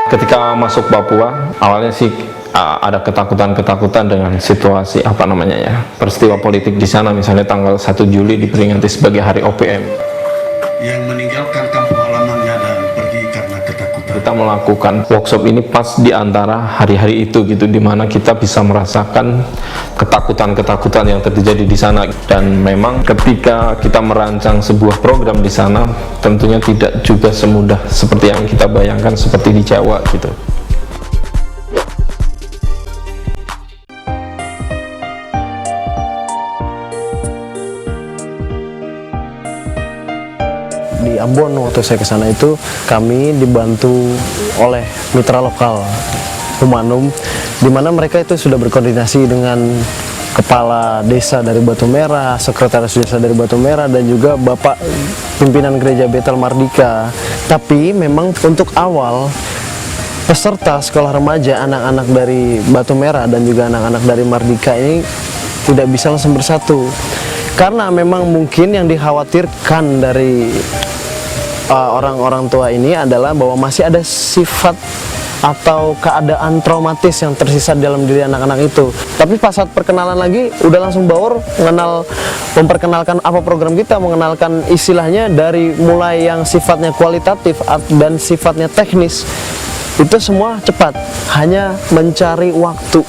Ketika masuk Papua, awalnya sih ada ketakutan-ketakutan dengan situasi peristiwa politik di sana. Misalnya tanggal 1 Juli diperingati sebagai hari OPM. Yang meninggalkan kampung halamannya dan pergi karena ketakutan. Kita melakukan workshop ini pas di antara hari-hari itu gitu, di mana kita bisa merasakan ketakutan-ketakutan yang terjadi di sana. Dan memang ketika kita merancang sebuah program di sana, tentunya tidak juga semudah seperti yang kita bayangkan seperti di Jawa gitu. Di Ambon waktu saya ke sana itu kami dibantu oleh mitra lokal Humanum, di mana mereka itu sudah berkoordinasi dengan kepala desa dari Batu Merah, sekretaris desa dari Batu Merah, dan juga bapak pimpinan gereja Betel Mardika. Tapi memang untuk awal peserta sekolah remaja, anak-anak dari Batu Merah dan juga anak-anak dari Mardika ini tidak bisa langsung bersatu, karena memang mungkin yang dikhawatirkan dari orang-orang tua ini adalah bahwa masih ada sifat atau keadaan traumatis yang tersisa dalam diri anak-anak itu. Tapi pas saat perkenalan lagi udah langsung baur, memperkenalkan apa program kita, mengenalkan istilahnya dari mulai yang sifatnya kualitatif dan sifatnya teknis. Itu semua cepat, hanya mencari waktu.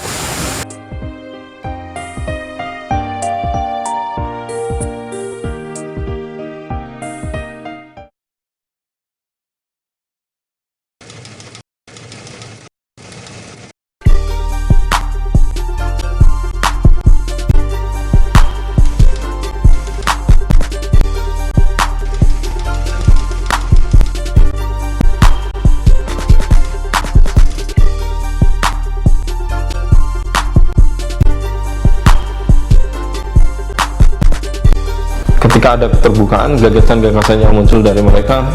Ketika ada keterbukaan, gagasan-gagasan yang muncul dari mereka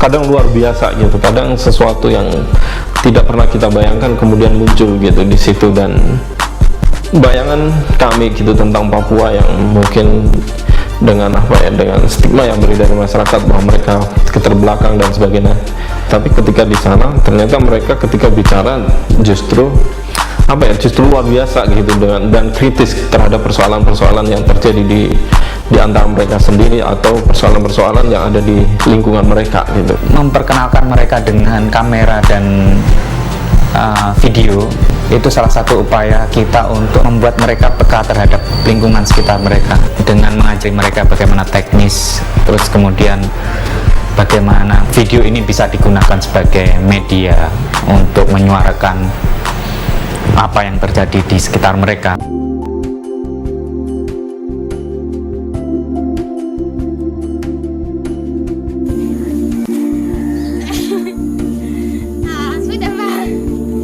kadang luar biasa gitu, kadang sesuatu yang tidak pernah kita bayangkan kemudian muncul gitu di situ. Dan bayangan kami gitu tentang Papua yang mungkin dengan dengan stigma yang beredar dari masyarakat bahwa mereka keterbelakang dan sebagainya, tapi ketika di sana ternyata mereka ketika bicara justru luar biasa gitu, dan kritis terhadap persoalan-persoalan yang terjadi di antara mereka sendiri atau persoalan-persoalan yang ada di lingkungan mereka gitu. Memperkenalkan mereka dengan kamera dan video itu salah satu upaya kita untuk membuat mereka peka terhadap lingkungan sekitar mereka, dengan mengajari mereka bagaimana teknis, terus kemudian bagaimana video ini bisa digunakan sebagai media untuk menyuarakan apa yang terjadi di sekitar mereka. Sudah, Bang.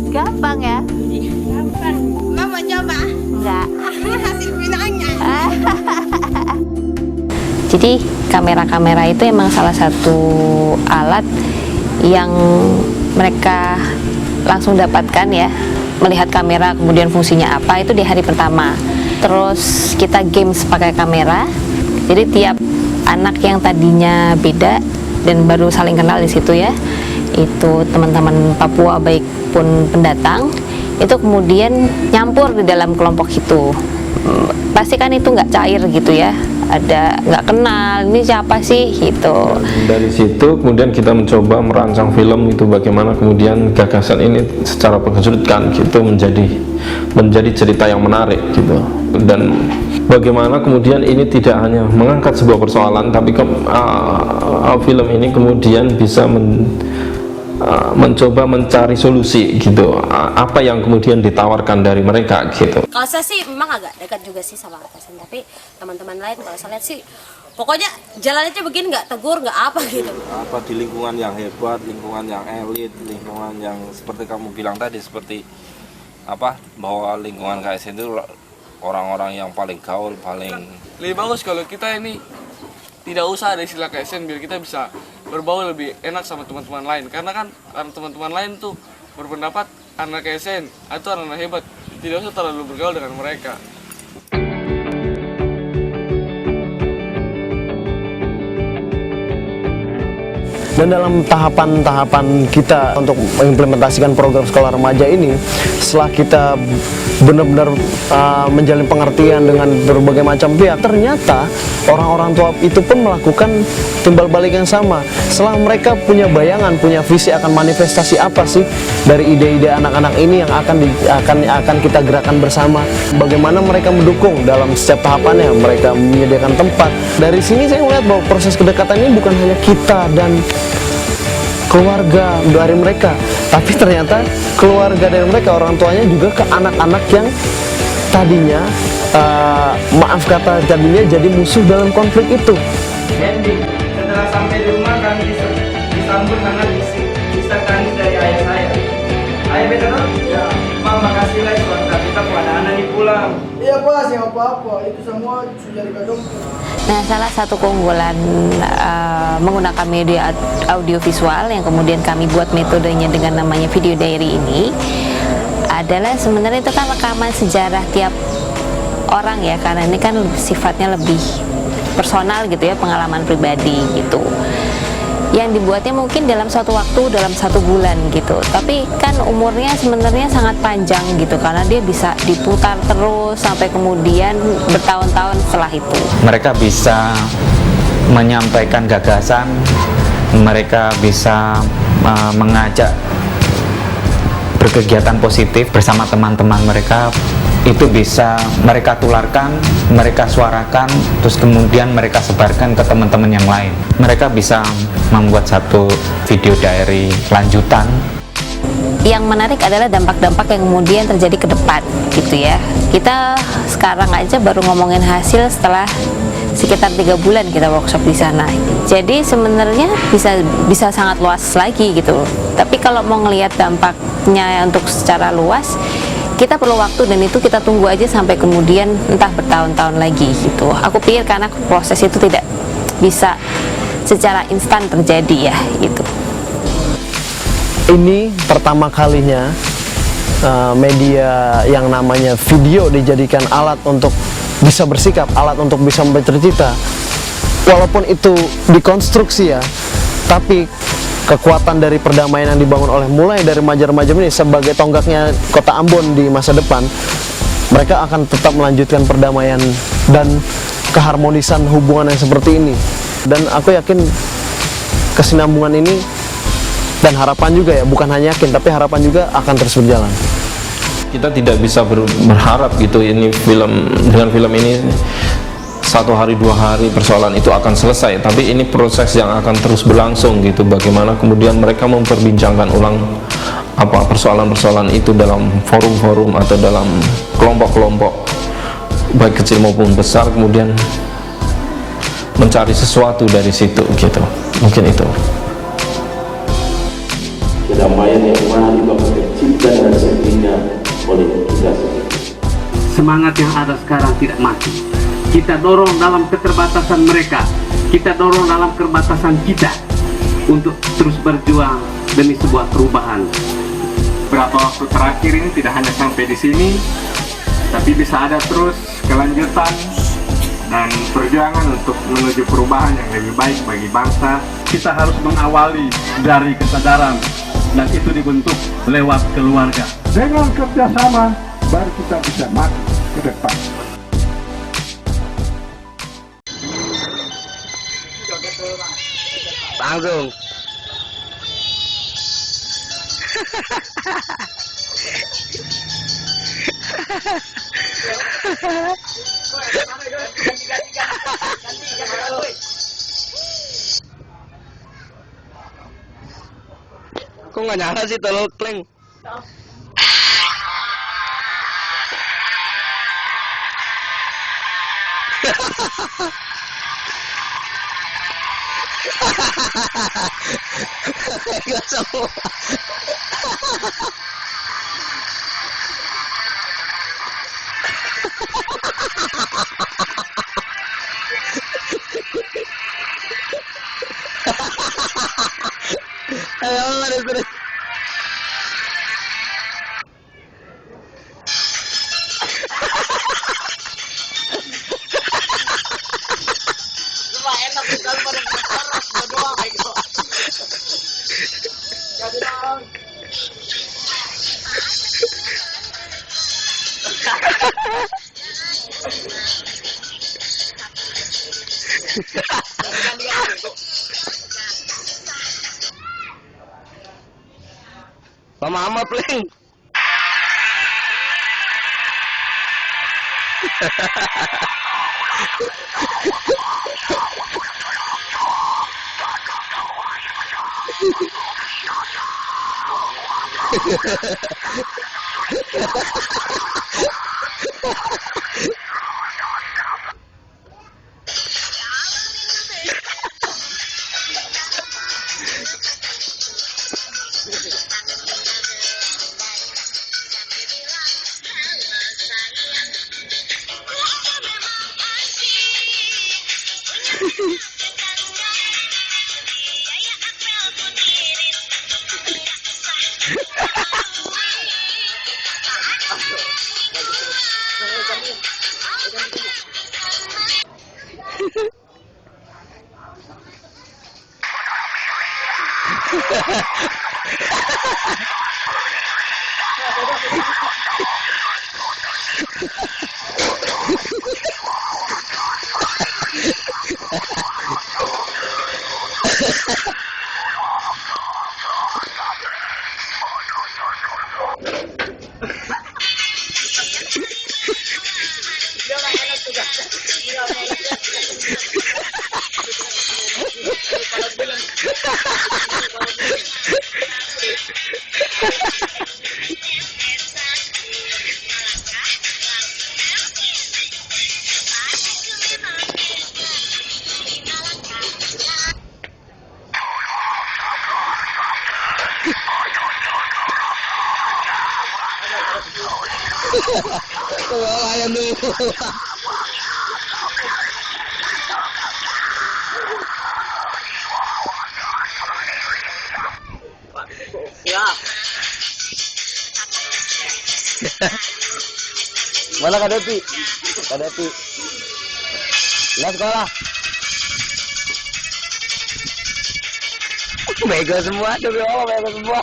Gampang ya? Gampang. Mama coba? Enggak. Hasil finalnya. Jadi kamera-kamera itu emang salah satu alat yang mereka langsung dapatkan ya. Melihat kamera kemudian fungsinya apa itu di hari pertama. Terus kita games pakai kamera. Jadi tiap anak yang tadinya beda dan baru saling kenal di situ ya, itu teman-teman Papua baik pun pendatang, itu kemudian nyampur di dalam kelompok itu. Pasti kan itu nggak cair gitu ya, ada nggak kenal ini siapa sih gitu. Dari situ kemudian kita mencoba merancang film itu, bagaimana kemudian gagasan ini secara mengejutkan gitu menjadi cerita yang menarik gitu, dan bagaimana kemudian ini tidak hanya mengangkat sebuah persoalan, tapi film ini kemudian bisa mencoba mencari solusi gitu, apa yang kemudian ditawarkan dari mereka gitu. Kalau saya sih memang agak dekat juga sih sama atasan, tapi teman-teman lain kalau saya lihat sih pokoknya jalannya begini, nggak tegur nggak apa gitu. Apa di lingkungan yang hebat, lingkungan yang elit, lingkungan yang seperti kamu bilang tadi, seperti bahwa lingkungan KSN itu orang-orang yang paling gaul, paling lebih bagus kalau kita ini tidak usah ada istilah KSN, biar kita bisa berbaur lebih enak sama teman-teman lain. Karena teman-teman lain tuh berpendapat anak KSN atau anak hebat, tidak usah terlalu bergaul dengan mereka. Dan dalam tahapan-tahapan kita untuk mengimplementasikan program sekolah remaja ini, setelah kita benar-benar menjalin pengertian dengan berbagai macam pihak, ternyata orang-orang tua itu pun melakukan timbal balik yang sama. Setelah mereka punya bayangan, punya visi akan manifestasi apa sih dari ide-ide anak-anak ini yang akan kita gerakan bersama, bagaimana mereka mendukung dalam setiap tahapannya, mereka menyediakan tempat. Dari sini saya melihat bahwa proses kedekatan ini bukan hanya kita dan keluarga dari mereka, tapi ternyata keluarga dari mereka, orang tuanya juga ke anak-anak yang tadinya maaf kata tadinya jadi musuh dalam konflik itu. Ending, setelah sampai di rumah kami disambut sangat isak tangis dari ayah saya. Ayah betul? Ya. Bang, makasih lah suatu kita pada anak ini pulang. Iya Pak, siapa apa-apa, itu semua sudah dikadong. Nah, salah satu keunggulan menggunakan media audiovisual yang kemudian kami buat metodenya dengan namanya video diary ini adalah sebenarnya itu kan rekaman sejarah tiap orang ya, karena ini kan sifatnya lebih personal gitu ya, pengalaman pribadi gitu. Yang dibuatnya mungkin dalam suatu waktu, dalam 1 bulan gitu, tapi kan umurnya sebenarnya sangat panjang gitu, karena dia bisa diputar terus sampai kemudian bertahun-tahun setelah itu. Mereka bisa menyampaikan gagasan, mereka bisa mengajak berkegiatan positif bersama teman-teman mereka, itu bisa mereka tularkan, mereka suarakan, terus kemudian mereka sebarkan ke teman-teman yang lain. Mereka bisa membuat satu video diary lanjutan. Yang menarik adalah dampak-dampak yang kemudian terjadi ke depan gitu ya. Kita sekarang aja baru ngomongin hasil setelah sekitar 3 bulan kita workshop di sana. Jadi sebenarnya bisa sangat luas lagi gitu. Tapi kalau mau ngelihat dampaknya untuk secara luas, kita perlu waktu, dan itu kita tunggu aja sampai kemudian entah bertahun-tahun lagi gitu. Aku pikir karena proses itu tidak bisa secara instan terjadi ya gitu. Ini pertama kalinya media yang namanya video dijadikan alat untuk bisa bersikap, alat untuk bisa bercerita. Walaupun itu dikonstruksi ya, tapi kekuatan dari perdamaian yang dibangun oleh mulai dari remaja-remaja ini sebagai tonggaknya kota Ambon di masa depan, mereka akan tetap melanjutkan perdamaian dan keharmonisan hubungan yang seperti ini. Dan aku yakin kesinambungan ini dan harapan juga ya, bukan hanya yakin tapi harapan juga akan terus berjalan. Kita tidak bisa berharap gitu ini dengan film ini 1 hari 2 hari persoalan itu akan selesai, tapi ini proses yang akan terus berlangsung gitu. Bagaimana kemudian mereka memperbincangkan ulang apa persoalan-persoalan itu dalam forum-forum atau dalam kelompok-kelompok baik kecil maupun besar, kemudian mencari sesuatu dari situ gitu. Mungkin itu kedamaian yang mari Bapak tercipta dan sempurna oleh kita sendiri. Semangat yang ada sekarang tidak mati. Kita dorong dalam keterbatasan mereka, kita dorong dalam keterbatasan kita untuk terus berjuang demi sebuah perubahan. Beberapa waktu terakhir ini tidak hanya sampai di sini, tapi bisa ada terus kelanjutan dan perjuangan untuk menuju perubahan yang lebih baik bagi bangsa. Kita harus mengawali dari kesadaran, dan itu dibentuk lewat keluarga. Dengan kerjasama, baru kita bisa maju ke depan. Langsung. Kok nggak nyala sih tolong kleng? Gak semua. Ayo, terus. Cuma enak sekali pada berkoras, berdoa kayak gitu. Mama ama pling. Ayam dulu. Mana Kak Depi? Kak Depi. Lah sekolah. Bego semua tuh, bego semua.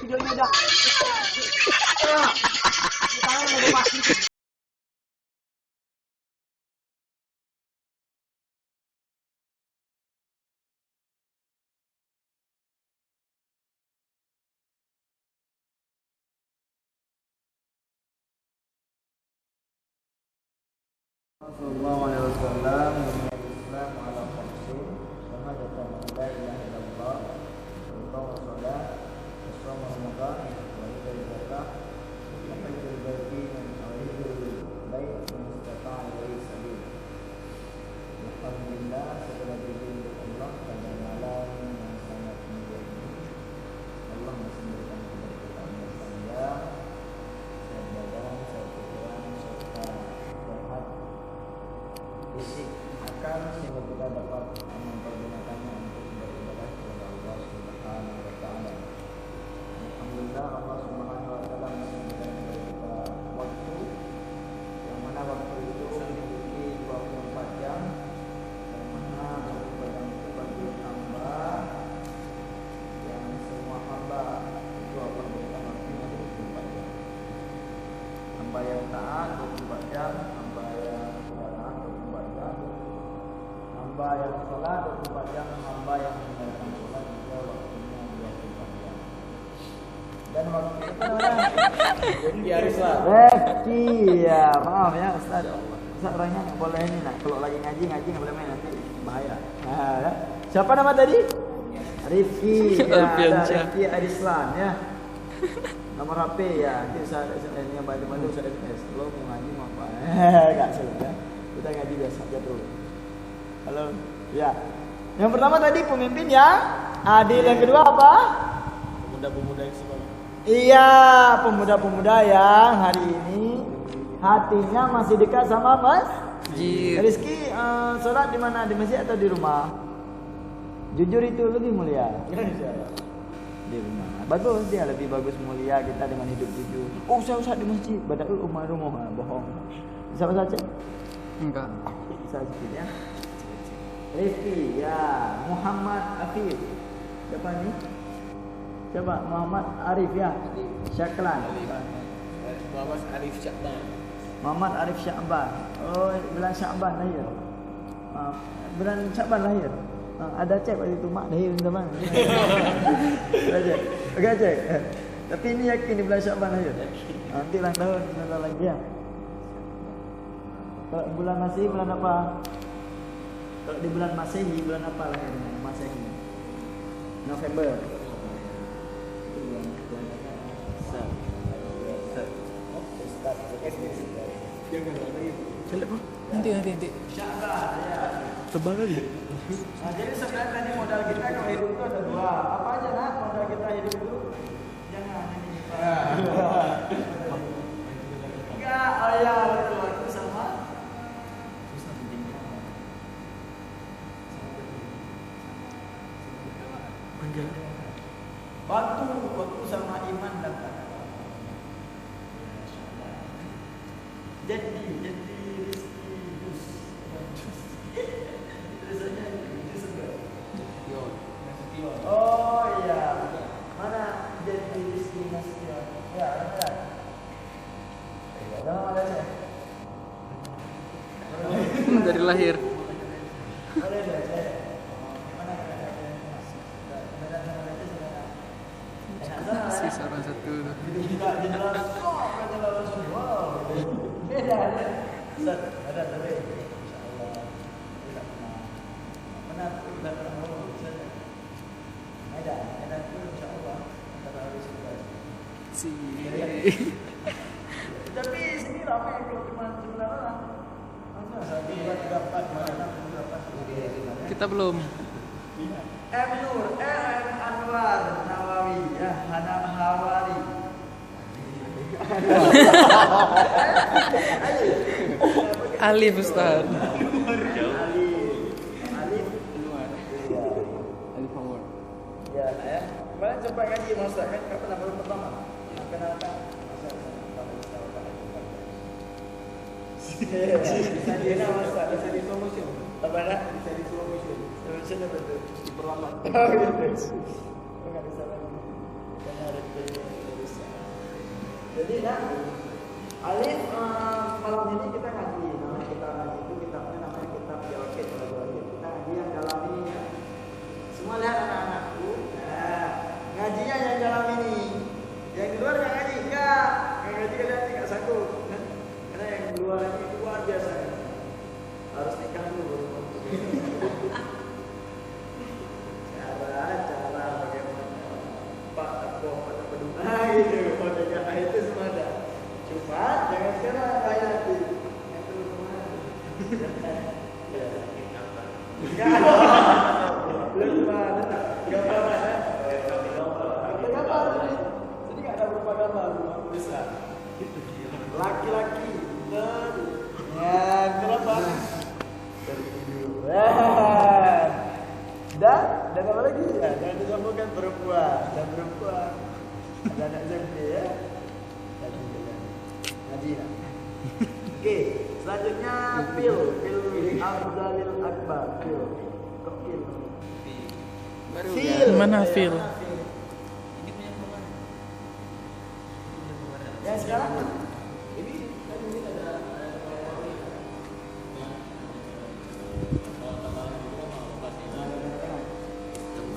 Videonya dah. Sallallahu alaihi wasallam Islam ala khamsin syahadatan la ilaha illallah wa iqamus shalah wa shaum ramadan wa ita'iz zakah wa hajjul baiti min awhidul bait man istata'a ilaihi sabil. Alhamdulillah, segala puji untuk Allah pada malam yang sangat mulia ini. Allah masih memberikan keberkahan yang panjang, sehat badan, sehat pikiran, serta sehat fisik akan sehingga kita dapat mempergunakannya untuk beribadah kepada Allah Subhanahu wa taala. Alhamdulillah, Allah Subhanahu wa taala masih memberikan kita waktu yang mana waktu itu memiliki 24 jam, yang mana beribadah itu bagi hamba yang semua hamba itu Allah berikan waktunya 24 jam. Hamba yang taat 24 jam, hamba yang hamba yang sholat 24 jam, hamba yang meninggalkan sholat juga waktunya 24 jam. Dan waktu itu Refki Arislan. Refki, ya maaf ya Ustaz. Ustaz orangnya nggak boleh ini nak. Kalau lagi ngaji nggak boleh main, nanti bahaya. Nah, ya. Siapa nama tadi? Rifki. Ya, Rifki Arislan ya. Nomor HP ya. Nanti Ustaz yang bantu Ustaz SMS. Kalau mau ngaji mau apa? Enggak sulit ya. Kita ngaji biasa aja dulu. Halo, ya. Yang pertama tadi pemimpin yang adil, yang kedua apa? Pemuda-pemuda yang semangat. Iya, pemuda-pemuda yang hari ini hatinya masih dekat sama masjid. Rizky sholat di mana? Di masjid atau di rumah? Jujur itu lebih mulia. Di rumah. Bagus, dia lebih bagus mulia kita dengan hidup jujur. Oh, usah di masjid, padahal rumah bohong. Bisa bahasa Aceh? Enggak. Bisa sedikit ya. Rifki, ya. Muhammad Afif. Siapa ni? Siapa? Muhammad Arif ya. Syaklan. Muhammad Arif Syakban. Muhammad Arif Syakban. Oh, bulan Syakban lahir. Bulan Syakban lahir. Ada cek waktu itu mak lahir teman. Ada cek. Okey cek. Tapi ini yakin di bulan Syakban lahir. Nanti ulang tahun sebentar lagi ya. Kalau bulan Masehi bulan apa? Kalau di bulan Masehi bulan apa lahirnya? Masehi. November. Nanti. Tebal kali. Nah, jadi sebenarnya tadi modal kita kalau hidup itu ada dua. Apa aja nak modal kita hidup itu? Jangan ini. Enggak, ayah waktu sama. Waktu sama iman dan takwa. Jadi rezeki dus. Tulisannya itu sebenarnya. Oh iya. Mana jadi rezeki nasihat? Ya, ada. Jangan ada cek. Dari lahir. Ada cek. Sisa orang satu. Tidak jelas kok jelas wow. Beda ada. Ustaz, ada tapi insyaallah tidak pernah. Benar tidak pernah mau Ustaz. Ada pun insyaallah antara hari juga. Tapi sini ramai kalau cuma orang. Masa 1 2 3 4 mana 4. Kita belum. M Nur, M Anwar Nawawi, ya Hanam Hawari. Alif Ustaz. Alif keluar. Alif Hawar. Ya, ya. Kemarin coba ngaji Ustaz kan kapan baru pertama? Kenalkan. Bisa di slow motion. Apa nak? Bisa di slow motion. Slow motion apa tu? Diperlambat. Oh gitu. Enggak bisa lagi. Karena ada jadi nak Alif malam ini kita ngaji. Nama kita ngaji itu kitabnya namanya kitab Yaqid. Kita ngaji yang dalam ini ya. Semua lihat anak-anakku. Nah, ngajinya yang dalam ini. Yang di luar nggak ngaji, enggak. Yang ngaji kalian nggak sanggup. Karena yang di luar ini luar biasa. Harus nikah dulu. Cara bagaimana Pak Aboh pada berdoa gitu. Modalnya itu semua ada. Cuma jangan sekarang bayar nanti. Itu kemana? Belum mana? Gambar mana? Gambar ini. Jadi nggak ada berupa gambar, bisa. Laki-laki dan ya berapa? Dan apa lagi ya? Dan disambungkan perempuan dan perempuan dan anak SMP ya. Ngaji lah. Oke, selanjutnya Phil Abdalil Akbar. Phil. Kok Phil? Phil. Mana Phil? Ya sekarang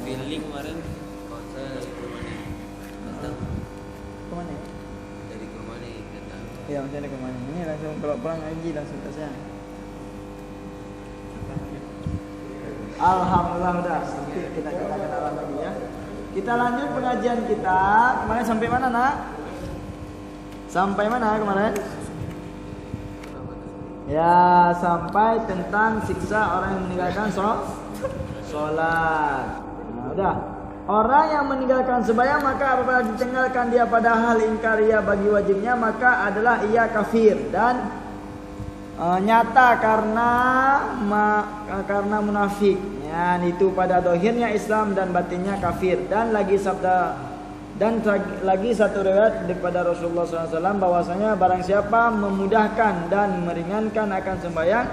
feeling kemarin konser dari Kurmani datang. Kemana? Dari Kurmani datang. Ya macam mana kemana? Ini langsung kalau pulang ngaji langsung ke sana. Alhamdulillah udah. Nanti kita kenalan lagi ya. Kita lanjut pengajian kita. Kemarin sampai mana nak? Sampai mana kemarin? Ya sampai tentang siksa orang yang meninggalkan sholat. Nah, udah. Orang yang meninggalkan sembahyang maka apabila ditinggalkan dia pada hal ingkaria bagi wajibnya maka adalah ia kafir dan nyata karena munafik. Ya, itu pada dohirnya Islam dan batinnya kafir. Dan lagi satu riwayat daripada Rasulullah SAW bahwasanya barang siapa memudahkan dan meringankan akan sembahyang,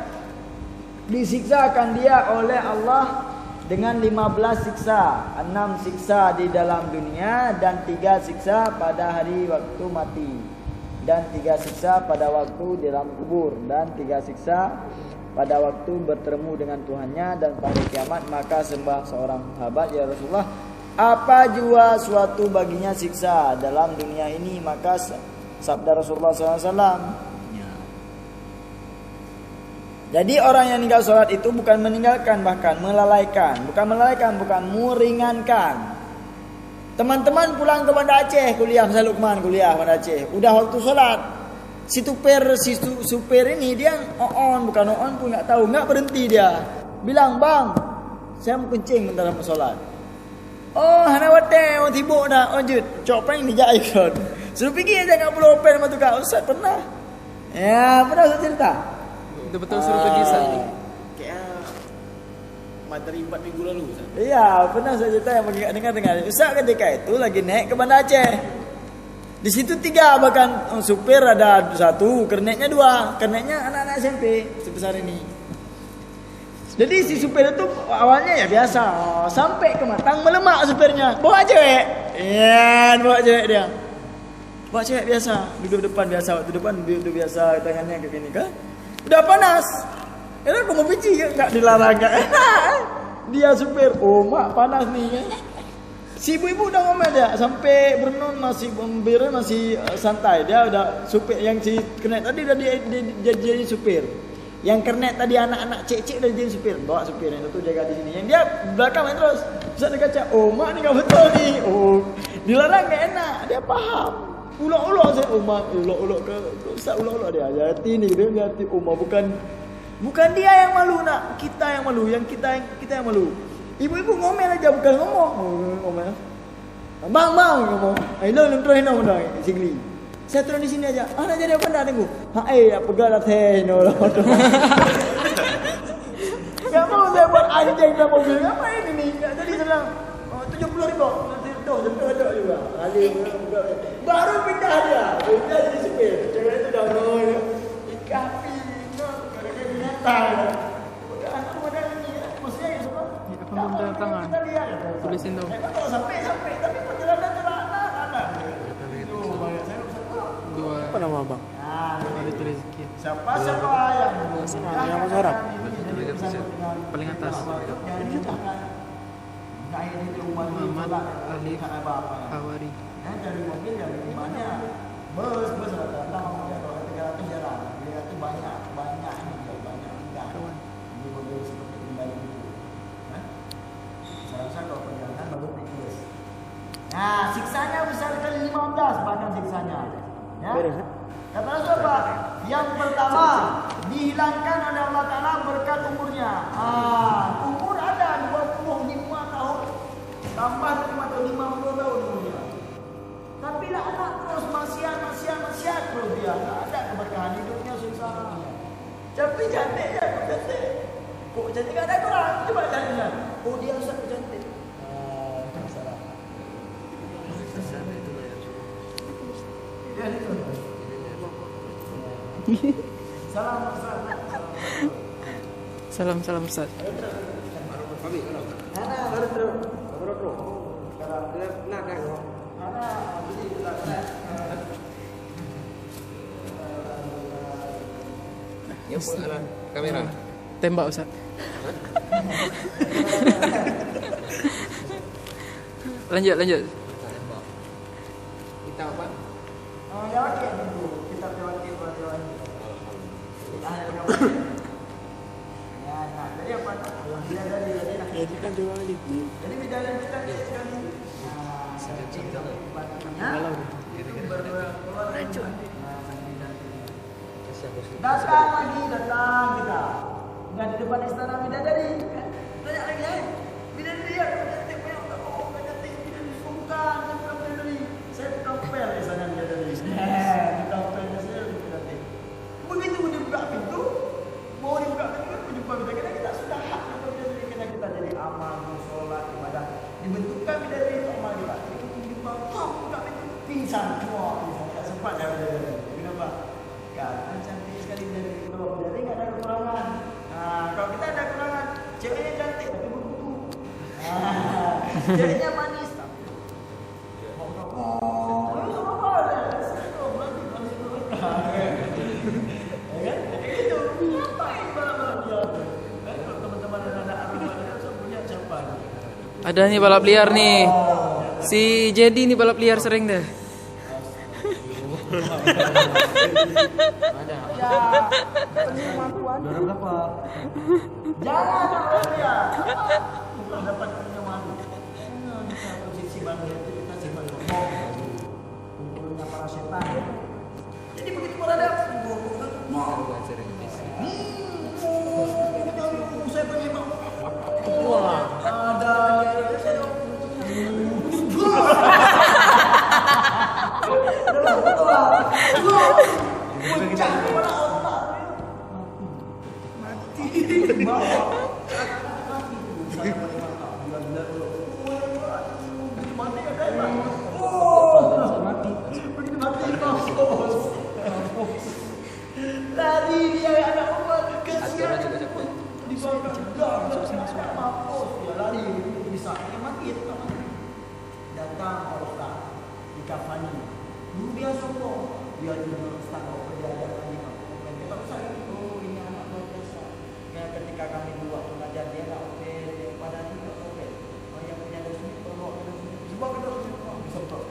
disiksa akan dia oleh Allah dengan 15 siksa, 6 siksa di dalam dunia dan 3 siksa pada hari waktu mati, dan 3 siksa pada waktu di dalam kubur, dan 3 siksa pada waktu bertemu dengan Tuhannya dan pada kiamat. Maka sembah seorang sahabat, ya Rasulullah, apa jua suatu baginya siksa dalam dunia ini? Maka sabda Rasulullah SAW, jadi orang yang meninggal sholat itu bukan meninggalkan, bahkan melalaikan. Bukan meringankan. Teman-teman pulang ke Banda Aceh kuliah, misalnya Lukman kuliah Banda Aceh, udah waktu sholat, si supir ini dia bukan pun nggak tahu, nggak berhenti dia, bilang, bang, saya mau kencing bentar sama sholat. Oh, hana wate, mau tibuk dah, jut, copeng dijak ikut. Suruh pergi aja, nggak perlu open sama tukang. Ustaz pernah? Ya, pernah saya cerita. Betul suruh pergi Ustaz. Kayak materi 4 minggu lalu Ustaz. Iya, pernah saya cerita yang dengar. Ustaz ketika itu lagi naik ke Banda Aceh. Di situ 3 bahkan supir ada 1, kernetnya 2. Kernetnya anak-anak SMP sebesar ini. Jadi si supir itu awalnya ya biasa, sampai ke Matang melemak supirnya. Bawa cewek. Iya, bawa cewek dia. Bawa cewek biasa, duduk depan biasa, waktu depan duduk biasa, tangannya kayak gini kan. Udah panas. Enak mau benci enggak dilarang, enggak enak. Dia supir, oh mak panas nih. Si ibu-ibu udah ngomel dia sampai berenung masih santai. Dia udah supir yang si kernet tadi udah dia jadi supir. Yang kernet tadi anak-anak cek-cek udah jadi supir. Bawa supir yang itu jaga di sini. Yang dia belakang main terus. Terus ada kaca, oh mak ni enggak betul nih. Oh, dilarang enggak enak. Dia paham. Ulok-ulok saya, ulok-ulok ke Ustaz, ulok-ulok dia. Hati ni dia hati bukan dia yang malu nak, kita yang malu, kita yang malu. Ibu-ibu ngomel aja bukan ngomong. Ngomel. Bang ngomong. Ayo terus dah sigli. Saya turun di sini aja. Nak jadi apa dah tunggu. Pegang dah no. Enggak mau saya buat anjing dalam mobil. Apa ini nih? Enggak jadi senang. 70.000. Jodoh juga. Baru pindah dia jadi supir. Cewek itu dah nol. Ikapi, gara-gara binatang. Anak model ini, maksudnya ya semua. Belum tanda tangan. Tulisin dong. Kalau sampai, tapi perjalanan terlalu. Dua. Apa nama abang? Ada tulis sekian. Siapa yang bahasa Arab? Paling atas. Muhammad Alif Hawari. Dari mobil yang rumahnya bus datang kalau 300 jalan. Dia itu banyak enggak. Di mobil seperti kembali itu. Saya rasa kalau perjalanan baru naik bus. Nah, siksanya besar kali 15 bahkan siksanya. Ya. Kata Rasulullah, yang pertama dihilangkan oleh Allah Taala berkat umurnya. Umur ada 25 tahun. Tambah 5 tahun 50 tahun umurnya. Tapi lah anak terus maksiat terus dia tak ada keberkahan hidupnya susah. Tapi cantik ya, kok cantik ada kurang. Coba cantiknya. Oh dia Ustaz cantik. Salah. Ya itu. Salam Ustaz. Ya, kamera. Tembak Ustaz. Lanjut. Kita apa? Kita jawati. Jadi apa? Jadi kan jual ini. Jadi bidang kita sekali. Datang kita. Enggak di depan istana bidadari kan. Banyak lagi ya. Bidadari ya, cantik banyak. Oh, cantik bidadari sungkan kan bidadari. Saya bukan pel di sana bidadari. Bukan pel saya bidadari. Begitu dibuka pintu, mau dibuka pintu, jumpa bidadari kita sudah hak untuk bidadari kena kita jadi pingsan semua, tidak sempat dari. Kenapa? Karena cantik sekali dari belum, jadi nggak ada kekurangan. Nah, kalau kita ada kekurangan, ceweknya cantik tapi berkutu. Ceweknya manis tapi Ada nih balap liar nih. Si Jadi nih balap liar sering deh. Juara berapa? Jangan balap liar. Bukan dapat punya malu. Kita posisi balap liar itu kita simpan kumpulnya para setan. Jadi begitu berada mau saya pengen wah ada lari dia anak Umar kasihan di bawah mampus dia lari bisa mati itu datang Ustaz di kafani dulu dia sombong dia juga Ustaz dia ada lagi dan kita Ustaz itu ini anak luar biasa ya ketika kami dua mengajar dia nggak oke pada juga oke yang punya dosen tolong sebab kita bisa betul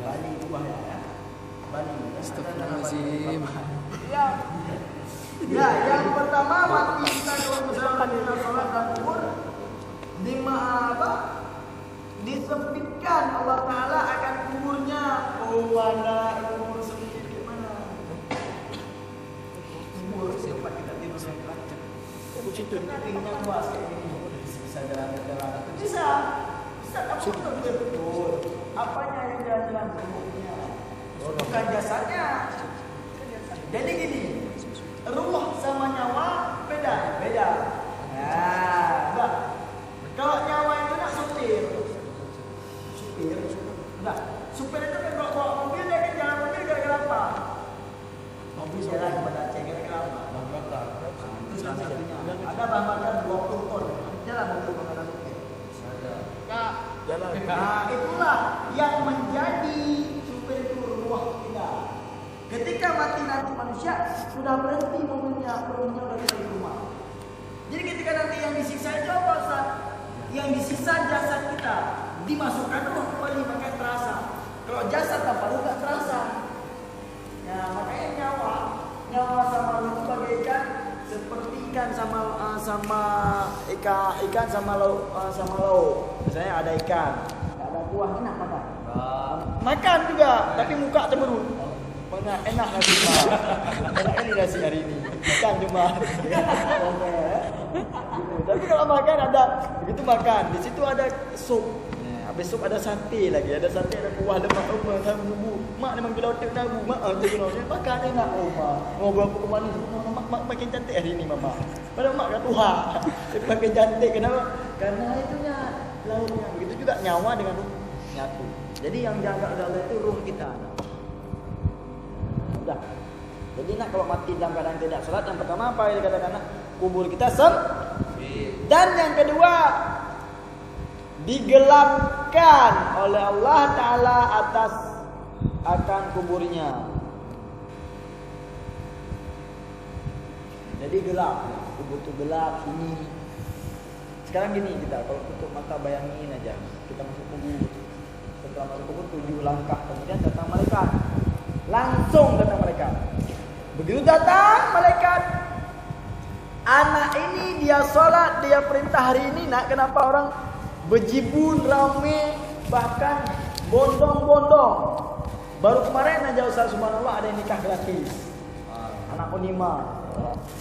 Bali itu bahaya ya. Bali. Astagfirullahaladzim. Ya, yang pertama mati kita kalau misalkan kita sholat dan kubur disempitkan Allah Taala akan kuburnya. Oh mana kubur sempit gimana? Kubur sempat kita tidur yang kelancar. Situ tingginya luas kayak gini. Bisa jalan-jalan. Bisa betul. Apanya yang jalan-jalan tubuhnya? Bukan jasanya. Jadi gini, ruh sama nyawa beda. Nah, kalau nyawa itu nak supir. Nah, supir itu kan bawa mobil dia kan jalan mobil gara-gara apa? Mobil jalan kepada cengeng apa? Itu salah satunya. Ada bahan 20 ton. Jalan mobil kepada supir. Nah, itulah yang menjadi supir itu ruh kita. Ketika mati nanti manusia sudah berhenti mobilnya udah di rumah. Jadi ketika nanti yang disiksa itu apa Ustaz? Yang disisa jasad kita dimasukkan ruh kembali maka terasa. Kalau jasad tanpa ruh nggak terasa. Ya makanya nyawa sama ruh itu bagaikan seperti ikan sama lauk. Misalnya ada ikan, ada buah enak makan. Makan juga, tapi muka cemberut. Mana enak nasi mah. Enak ini nasi hari ini. Ikan cuma. Tapi kalau makan ada begitu makan. Di situ ada sup. Habis sup ada sate lagi. Ada sate ada kuah lemak rumah sama nubu. Mak memang bila otak nabu. Mak makan enak mak. Ngobrol aku kemana? Mak makin cantik hari ini mama. Padahal mak kat Tuhan. Tapi makin cantik kenapa? Karena itunya lauknya. Begitu juga nyawa dengan ruh nyatu. Jadi yang jaga Allah itu ruh kita. Udah. Jadi nak kalau mati dalam keadaan tidak salat, yang pertama apa yang dikatakan nak? Kubur kita sempit. Dan yang kedua digelapkan oleh Allah Ta'ala atas akan kuburnya. Jadi gelap, kubur itu gelap sunyi. Sekarang gini kita kalau tutup mata bayangin aja kita masuk kubur. Setelah masuk kubur 7 langkah kemudian datang malaikat. Langsung datang malaikat. Begitu datang malaikat, anak ini dia sholat, dia perintah hari ini nak kenapa orang bejibun rame bahkan bondong-bondong. Baru kemarin aja Ustaz subhanallah ada yang nikah gratis. Anak penima.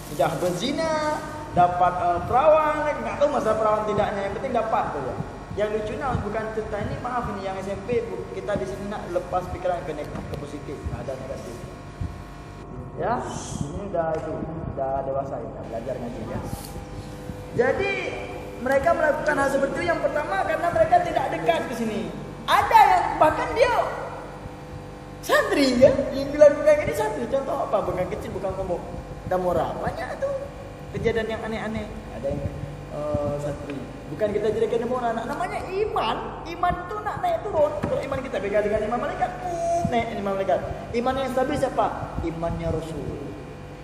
Sudah berzina, dapat perawan, enggak tahu masalah perawan tidaknya, yang penting dapat tuh ya. Yang lucunya bukan cerita ini, maaf ini yang SMP kita di sini nak lepas pikiran ke positif, ada negatif. Ya, ini udah dewasa ya, belajar ngaji ya. Jadi mereka melakukan hal seperti itu yang pertama karena mereka tidak dekat ke sini. Ada yang bahkan dia santri kan, yang dilakukan ini santri. Contoh apa? Bukan kecil, bukan kelompok Damora. Banyak itu kejadian yang aneh-aneh. Ada yang santri. Bukan kita jadikan Damora. Namanya iman. Iman itu nak naik turun. Kalau iman kita beda dengan iman malaikat, naik iman malaikat. Iman yang stabil siapa? Imannya Rasul.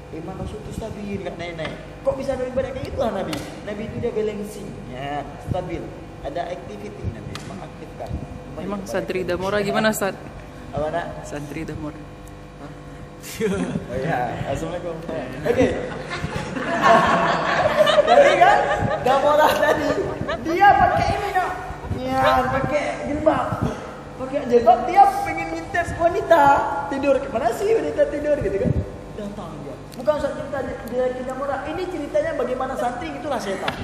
Iman Rasul itu stabil, nggak naik-naik. Kok bisa ada ibadah kayak gitu lah Nabi? Nabi itu dia balancing, ya, stabil. Ada activity Nabi, mengaktifkan. Emang santri Damora gimana, Ustaz? Apa nak? Santri Damora. Oh ya, assalamualaikum. Oke. Tadi kan Damora tadi dia pakai ini nak, ya pakai jilbab. Pakai jilbab dia pengen ngintip wanita tidur. Mana sih wanita tidur gitu kan? Datang dia. Bukan usah cerita dia Damora. Ini ceritanya bagaimana santri itulah setan.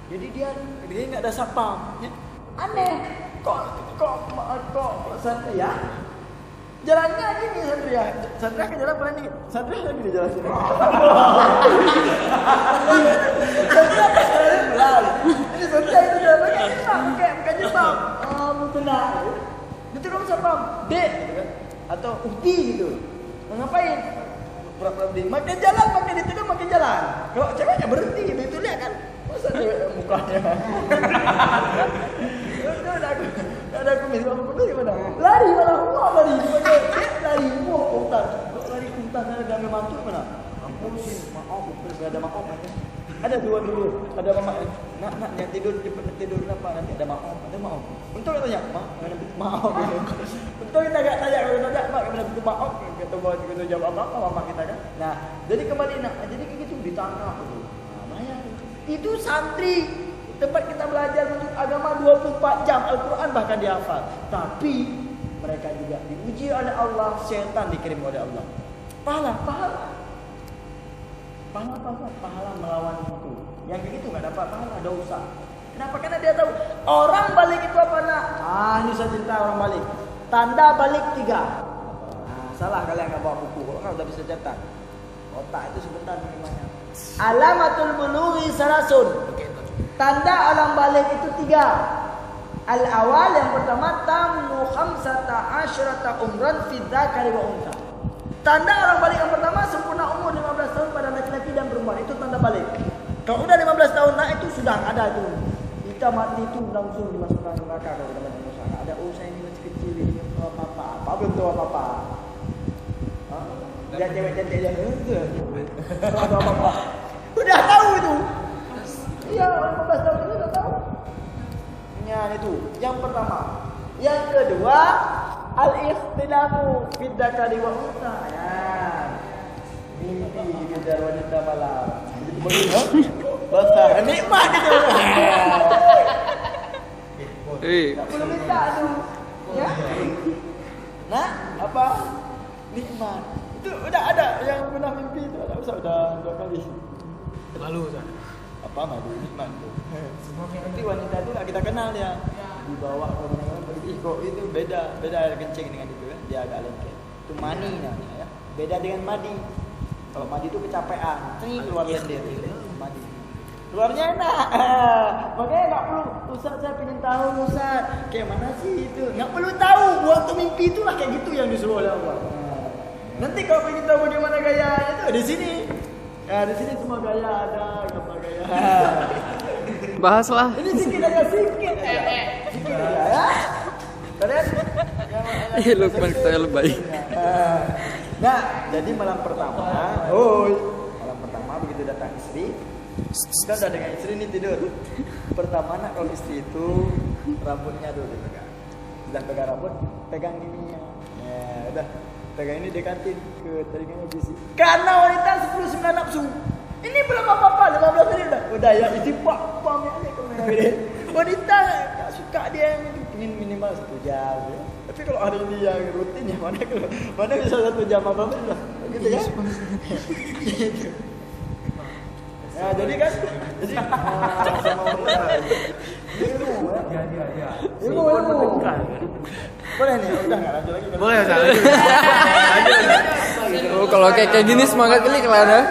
Jadi dia nggak ada sapam. Ya. Aneh. Kok santri ya? Jalannya gini santri ya. Santri ke jalan berani. Santri lagi di jalan sini. Santri apa jalan pelan. Ini santri itu jalan pakai jilbab. Tenang. Itu dong sapam. Dek gitu kan. Atau ukti gitu. Ngapain? Pura-pura berdiri, makin jalan, makin dituduh, makin jalan. Kalau ceweknya berhenti, itu lihat kan, masa cewek mukanya. Ada kumis, apa betul gimana? Lari malah, wah lari, lari, wah kuntan. Lari kuntan, ada mantu mana? Ampun sih, maaf, ada maaf kan? Ada dua dulu, ada mama, nak yang tidur kenapa? Nanti ada maaf. Untuk kita tanya, maaf. Untuk kita agak tanya kalau tanya, mak mana betul maaf? Kita jawab apa mama kita kan? Nah, jadi kembali jadi kayak gitu ditangkap itu. Nah, itu santri tempat kita belajar untuk agama 24 jam Al-Quran bahkan dihafal. Tapi mereka juga diuji oleh Allah, setan dikirim oleh Allah. Pahala melawan itu. Yang begitu nggak dapat pahala, dosa. Kenapa? Karena dia tahu orang balik itu apa nak? Ini saya cerita orang balik. Tanda balik 3. Salah kalian nggak bawa buku. Kalau nggak udah bisa cetak. Otak itu sebentar gimana? Alamatul bulughi salasun. Tanda alam balik itu 3. Al awal yang pertama tamu 15 umran fi dzakari wa unsa. Tanda orang balik yang pertama sempurna umur 15 tahun pada laki-laki dan perempuan. Itu tanda balik. Kalau udah 15 tahun nah itu sudah ada itu. Kita mati itu langsung dimasukkan neraka kalau kita mati dosa. Ada usaha ini masih kecil ini apa belum tahu apa-apa. Lihat cewek cantik dia itu. Apa-apa. Udah tahu itu. Iya, 15 tahun itu udah tahu. Ya itu, yang pertama. Yang kedua, al-ikhtilafu fid dzakari wa unsa. Ya. Mimpi kejar wanita malam. Itu begitu. Basah, nikmat itu. Tak perlu minta tu. Ya. Nah, apa? Nikmat. Itu udah ada yang pernah mimpi itu. Udah 2 kali. Malu Ustaz. Apa malu? Nikmat tu. Nanti wanita itu tak kita kenal dia. Dibawa ke mana-mana pergi kok itu beda air kencing dengan itu kan. Dia agak lengket. Itu mani namanya ya. Beda dengan madi. Kalau madi itu kecapean, keluar lendir. Madi. Keluarnya enak. Makanya enggak perlu Ustaz saya ingin tahu Ustaz, kayak mana sih itu? Enggak perlu tahu, waktu mimpi itulah kayak gitu yang disuruh oleh Allah. Nanti kalau ingin tahu bagaimana gaya itu di sini. Ya, di sini semua gaya ada, apa gaya. Bahaslah. Ini sikit aja sikit. Sikit aja ya. Kalian Lukman kita lebay. Nah, jadi malam pertama, malam pertama begitu datang istri, kita udah dengan istri ini tidur. Pertama nak kalau istri itu rambutnya dulu dipegang. Sudah pegang rambut, pegang gini ya. Udah pegang ini dia kantin ke telinganya bisi. Karena wanita 10-9 nafsu. Ini belum apa-apa, 15 menit udah ya isi pamnya aja ke mana. Wanita enggak suka dia yang ingin minimal 1 jam ya. Tapi kalau hari ini yang rutin ya mana bisa 1 jam apa udah gitu ya. Ya jadi kan sama wanita. Ilmu. Boleh nih, udah enggak lanjut lagi. Boleh Ustaz. Oh, kalau kayak gini semangat kali kelana.